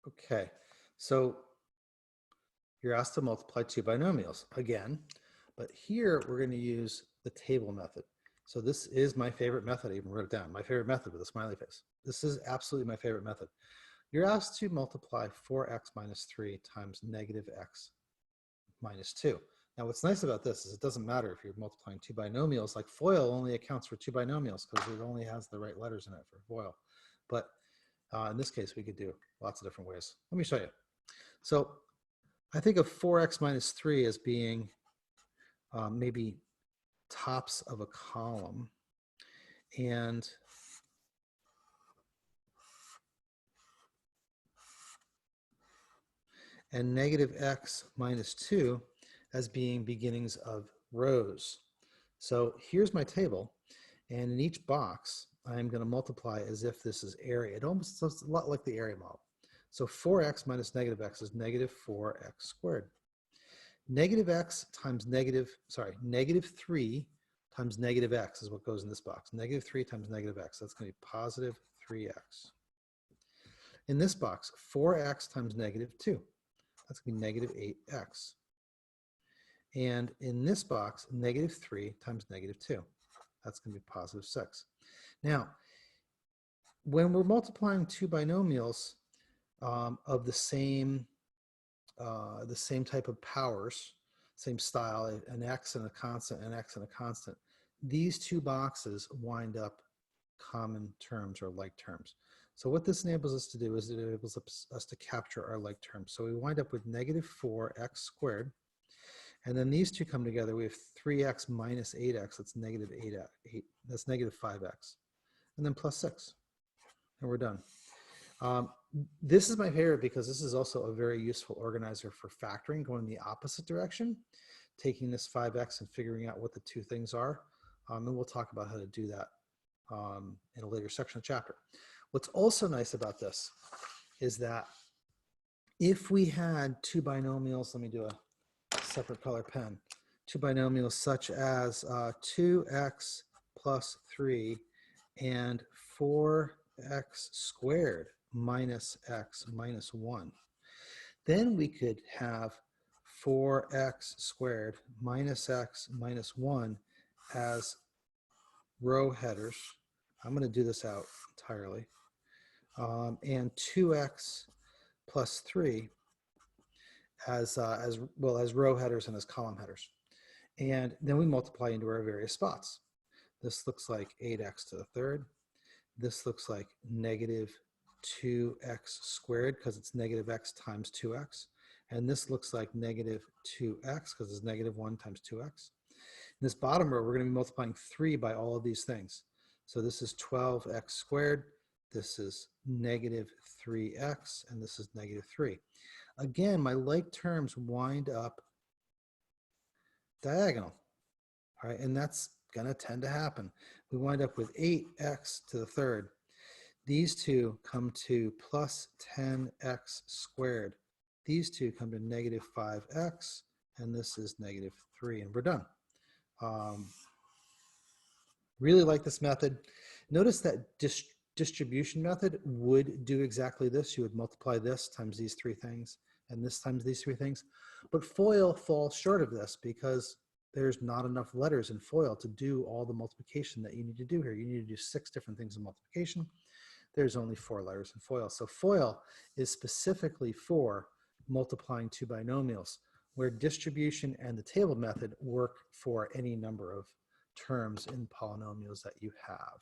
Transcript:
Okay, so you're asked to multiply two binomials again, but here we're going to use the table method. So this is my favorite method. I even wrote it down. My favorite method with a smiley face. This is absolutely my favorite method. You're asked to multiply 4x minus 3 times negative x minus 2. Now what's nice about this is it doesn't matter if you're multiplying two binomials. Like FOIL only accounts for two binomials because it only has the right letters in it for FOIL. But in this case, we could do lots of different ways. Let me show you. So I think of 4x minus 3 as being maybe tops of a column, and negative x minus 2 as being beginnings of rows. So here's my table, and in each box, I'm going to multiply as if this is area. It almost looks a lot like the area model. So 4x minus negative x is negative 4x squared. Negative x times negative 3 times negative x is what goes in this box. Negative 3 times negative x, that's going to be positive 3x. In this box, 4x times negative 2, that's going to be negative 8x. And in this box, negative 3 times negative 2, that's going to be positive 6. Now, when we're multiplying two binomials of the same type of powers, same style, an x and a constant, an x and a constant, these two boxes wind up common terms or like terms. So what this enables us to do is it enables us to capture our like terms. So we wind up with negative 4x squared, and then these two come together. We have 3x minus 8x, that's negative 8, that's negative 5x, and then plus 6, and we're done. This is my favorite because this is also a very useful organizer for factoring, going the opposite direction, taking this 5x and figuring out what the two things are. And we'll talk about how to do that in a later section of the chapter. What's also nice about this is that if we had two binomials, let me do a separate color pen, two binomials such as 2x plus 3 and 4x squared minus x minus 1. Then we could have 4x squared minus x minus 1 as row headers. I'm going to do this out entirely. And 2x plus 3 as well as row headers and as column headers. And then we multiply into our various spots. This looks like 8x to the third. This looks like negative 2x squared because it's negative x times 2x. And this looks like negative 2x because it's negative 1 times 2x. In this bottom row, we're going to be multiplying 3 by all of these things. So this is 12x squared. This is negative 3x, and this is negative 3. Again, my like terms wind up diagonal. All right, and that's going to tend to happen. We wind up with 8x to the third. These two come to plus 10x squared. These two come to negative 5x, and this is negative 3, and we're done. Really like this method. Notice that distribution method would do exactly this. You would multiply this times these three things, and this times these three things. But FOIL falls short of this because there's not enough letters in FOIL to do all the multiplication that you need to do here. You need to do 6 different things in multiplication. There's only 4 letters in FOIL. So FOIL is specifically for multiplying two binomials, where distribution and the table method work for any number of terms in polynomials that you have.